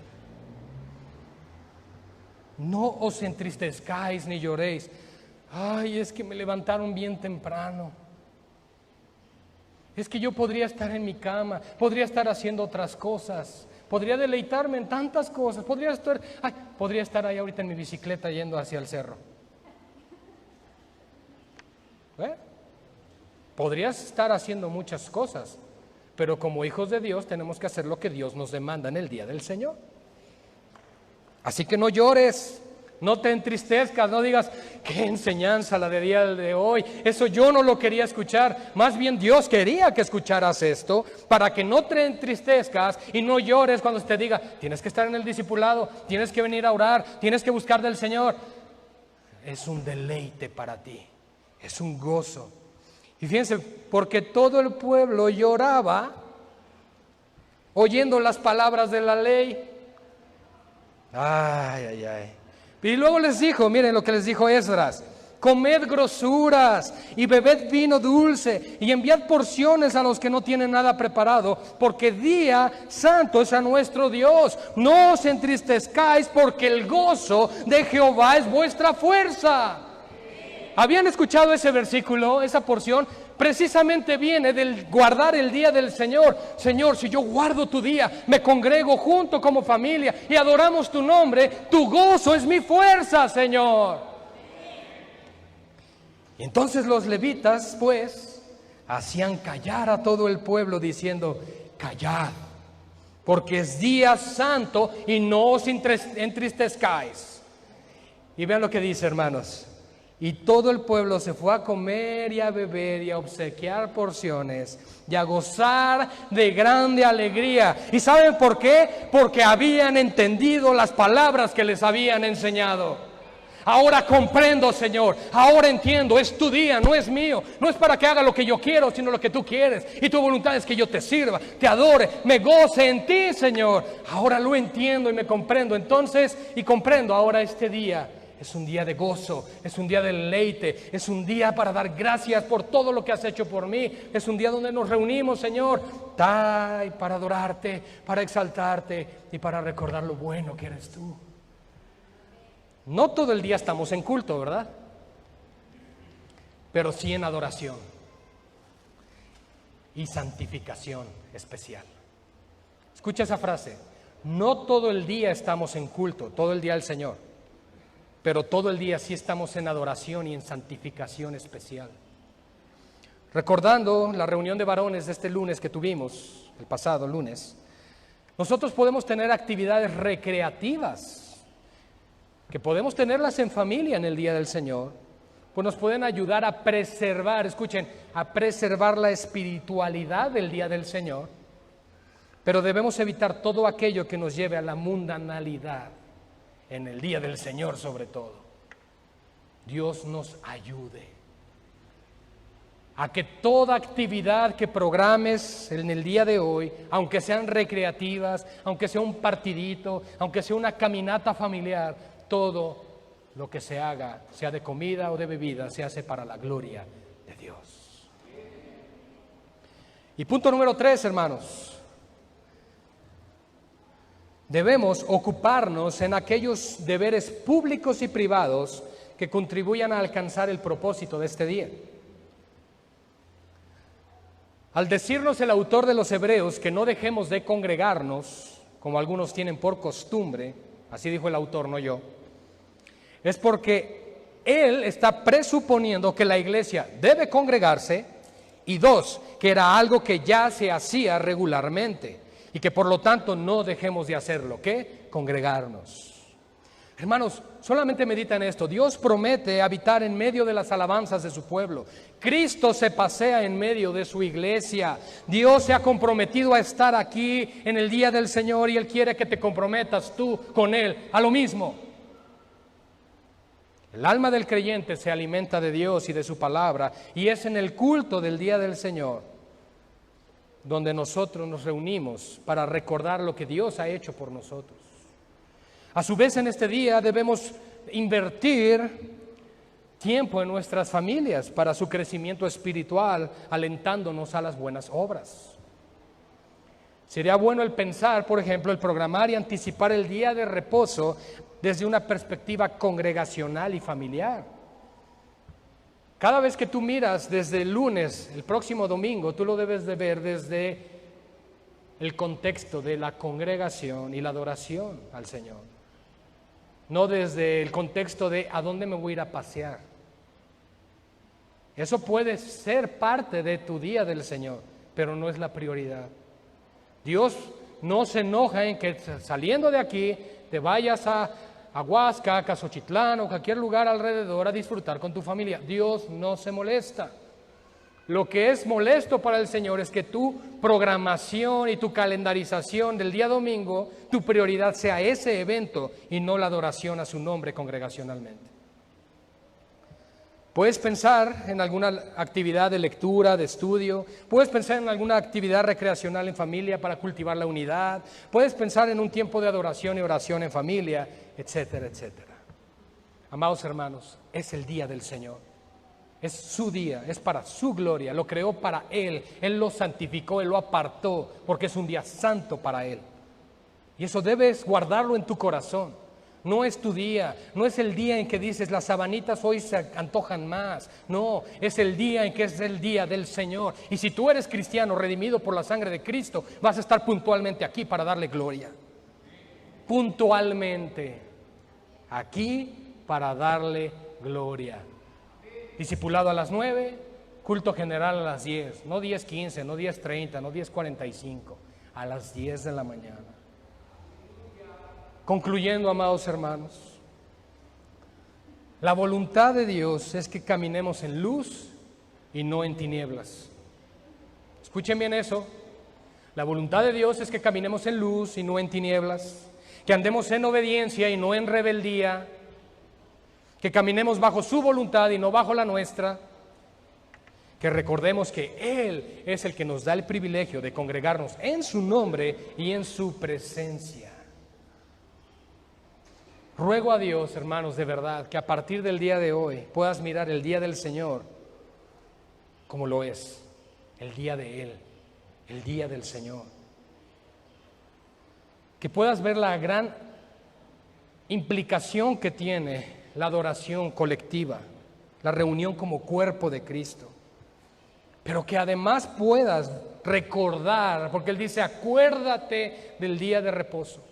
No os entristezcáis ni lloréis. Ay, es que me levantaron bien temprano. Es que yo podría estar en mi cama, podría estar haciendo otras cosas, podría deleitarme en tantas cosas, podría estar ahí ahorita en mi bicicleta yendo hacia el cerro. Podrías estar haciendo muchas cosas, pero como hijos de Dios tenemos que hacer lo que Dios nos demanda en el día del Señor. Así que no llores, no te entristezcas, no digas, qué enseñanza la de día de hoy, eso yo no lo quería escuchar. Más bien Dios quería que escucharas esto para que no te entristezcas y no llores cuando te diga, tienes que estar en el discipulado, tienes que venir a orar, tienes que buscar del Señor. Es un deleite para ti, es un gozo. Y fíjense, porque todo el pueblo lloraba oyendo las palabras de la ley. Ay. Y luego les dijo, miren lo que les dijo Esdras: comed grosuras y bebed vino dulce y enviad porciones a los que no tienen nada preparado, porque día santo es a nuestro Dios. No os entristezcáis, porque el gozo de Jehová es vuestra fuerza. ¿Habían escuchado ese versículo, esa porción? Precisamente viene del guardar el día del Señor. Señor, si yo guardo tu día, me congrego junto como familia y adoramos tu nombre, tu gozo es mi fuerza, Señor. Y entonces los levitas, pues, hacían callar a todo el pueblo diciendo, callad, porque es día santo y no os entristezcáis. Y vean lo que dice, hermanos. Y todo el pueblo se fue a comer y a beber y a obsequiar porciones y a gozar de grande alegría. ¿Y saben por qué? Porque habían entendido las palabras que les habían enseñado. Ahora comprendo, Señor, ahora entiendo, es tu día, no es mío. No es para que haga lo que yo quiero, sino lo que tú quieres. Y tu voluntad es que yo te sirva, te adore, me goce en ti, Señor. Ahora lo entiendo y me comprendo. Entonces, y comprendo ahora este día. Es un día de gozo, es un día de deleite, es un día para dar gracias por todo lo que has hecho por mí. Es un día donde nos reunimos, Señor, para adorarte, para exaltarte y para recordar lo bueno que eres tú. No todo el día estamos en culto, ¿verdad? Pero sí en adoración y santificación especial. Escucha esa frase, no todo el día estamos en culto, todo el día el Señor. Pero todo el día sí estamos en adoración y en santificación especial. Recordando la reunión de varones de este lunes que tuvimos, el pasado lunes, nosotros podemos tener actividades recreativas, que podemos tenerlas en familia en el día del Señor, pues nos pueden ayudar a preservar, escuchen, a preservar la espiritualidad del día del Señor, pero debemos evitar todo aquello que nos lleve a la mundanalidad. En el día del Señor sobre todo. Dios nos ayude a que toda actividad que programes en el día de hoy, aunque sean recreativas, aunque sea un partidito, aunque sea una caminata familiar, todo lo que se haga, sea de comida o de bebida, se hace para la gloria de Dios. Y punto número 3, hermanos. Debemos ocuparnos en aquellos deberes públicos y privados que contribuyan a alcanzar el propósito de este día. Al decirnos el autor de los Hebreos que no dejemos de congregarnos, como algunos tienen por costumbre, así dijo el autor, no yo, es porque Él está presuponiendo que la iglesia debe congregarse, y dos, que era algo que ya se hacía regularmente y que por lo tanto no dejemos de hacerlo. ¿Qué? Congregarnos. Hermanos, solamente medita en esto. Dios promete habitar en medio de las alabanzas de su pueblo. Cristo se pasea en medio de su iglesia. Dios se ha comprometido a estar aquí en el día del Señor y Él quiere que te comprometas tú con Él a lo mismo. El alma del creyente se alimenta de Dios y de su palabra, y es en el culto del día del Señor donde nosotros nos reunimos para recordar lo que Dios ha hecho por nosotros. A su vez, en este día debemos invertir tiempo en nuestras familias para su crecimiento espiritual, alentándonos a las buenas obras. Sería bueno el pensar, por ejemplo, el programar y anticipar el día de reposo desde una perspectiva congregacional y familiar. Cada vez que tú miras desde el lunes, el próximo domingo, tú lo debes de ver desde el contexto de la congregación y la adoración al Señor. No desde el contexto de a dónde me voy a ir a pasear. Eso puede ser parte de tu día del Señor, pero no es la prioridad. Dios no se enoja en que saliendo de aquí te vayas a Huasca, a Casochitlán o cualquier lugar alrededor a disfrutar con tu familia. Dios no se molesta. Lo que es molesto para el Señor es que tu programación y tu calendarización del día domingo, tu prioridad sea ese evento y no la adoración a su nombre congregacionalmente. Puedes pensar en alguna actividad de lectura, de estudio, puedes pensar en alguna actividad recreacional en familia para cultivar la unidad, puedes pensar en un tiempo de adoración y oración en familia, etcétera, etcétera. Amados hermanos, es el día del Señor. Es su día, es para su gloria, lo creó para Él, Él lo santificó, Él lo apartó, porque es un día santo para Él. Y eso debes guardarlo en tu corazón. No es tu día, no es el día en que dices las sabanitas hoy se antojan más. No, es el día en que es el día del Señor. Y si tú eres cristiano, redimido por la sangre de Cristo, vas a estar puntualmente aquí para darle gloria. Puntualmente aquí para darle gloria. Discipulado a las 9, culto general a las 10, no 10:15, no 10:30, no 10:45, a las 10 de la mañana. Concluyendo, amados hermanos, la voluntad de Dios es que caminemos en luz y no en tinieblas. Escuchen bien eso. La voluntad de Dios es que caminemos en luz y no en tinieblas, que andemos en obediencia y no en rebeldía, que caminemos bajo su voluntad y no bajo la nuestra, que recordemos que Él es el que nos da el privilegio de congregarnos en su nombre y en su presencia. Ruego a Dios, hermanos, de verdad, que a partir del día de hoy puedas mirar el día del Señor como lo es, el día de Él, el día del Señor. Que puedas ver la gran implicación que tiene la adoración colectiva, la reunión como cuerpo de Cristo. Pero que además puedas recordar, porque Él dice, acuérdate del día de reposo.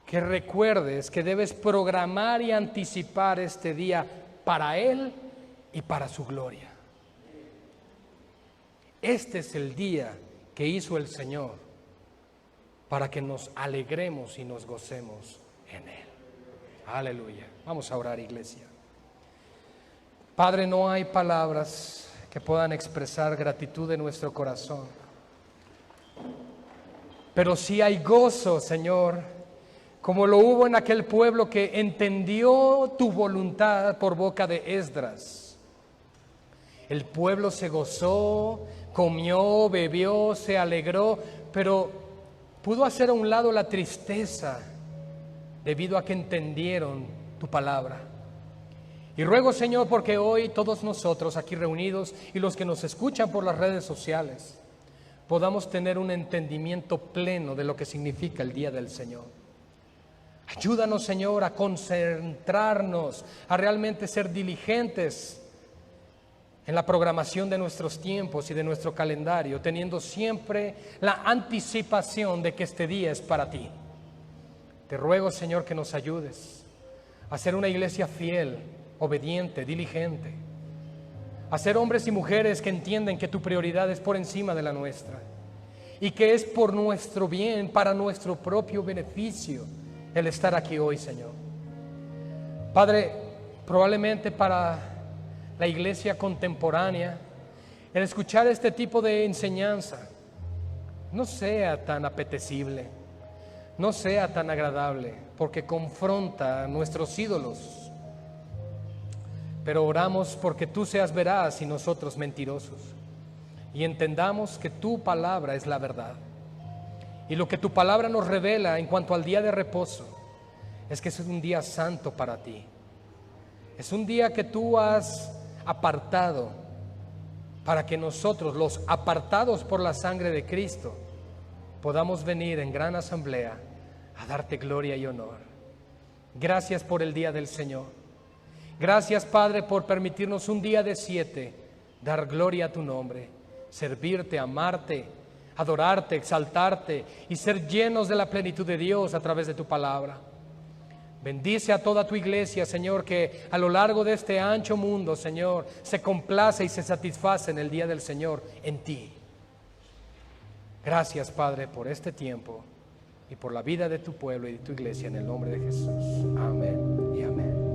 Que recuerdes que debes programar y anticipar este día para Él y para su gloria. Este es el día que hizo el Señor para que nos alegremos y nos gocemos en Él. Aleluya. Vamos a orar, iglesia. Padre, no hay palabras que puedan expresar gratitud de nuestro corazón, pero sí hay gozo, Señor, como lo hubo en aquel pueblo que entendió tu voluntad por boca de Esdras. El pueblo se gozó, comió, bebió, se alegró, pero pudo hacer a un lado la tristeza debido a que entendieron tu palabra. Y ruego, Señor, porque hoy todos nosotros aquí reunidos y los que nos escuchan por las redes sociales podamos tener un entendimiento pleno de lo que significa el día del Señor. Ayúdanos, Señor, a concentrarnos, a realmente ser diligentes en la programación de nuestros tiempos y de nuestro calendario, teniendo siempre la anticipación de que este día es para ti. Te ruego, Señor, que nos ayudes a ser una iglesia fiel, obediente, diligente, a ser hombres y mujeres que entienden que tu prioridad es por encima de la nuestra y que es por nuestro bien, para nuestro propio beneficio, el estar aquí hoy, Señor. Padre, probablemente para la iglesia contemporánea, el escuchar este tipo de enseñanza no sea tan apetecible, no sea tan agradable, porque confronta a nuestros ídolos. Pero oramos porque tú seas veraz y nosotros mentirosos, y entendamos que tu palabra es la verdad. Y lo que tu palabra nos revela en cuanto al día de reposo es que es un día santo para ti. Es un día que tú has apartado para que nosotros, los apartados por la sangre de Cristo, podamos venir en gran asamblea a darte gloria y honor. Gracias por el día del Señor. Gracias, Padre, por permitirnos un día de 7 dar gloria a tu nombre, servirte, amarte, adorarte, exaltarte y ser llenos de la plenitud de Dios a través de tu palabra. Bendice a toda tu iglesia, Señor, que a lo largo de este ancho mundo, Señor, se complace y se satisface en el día del Señor en ti. Gracias, Padre, por este tiempo y por la vida de tu pueblo y de tu iglesia, en el nombre de Jesús. Amén y amén.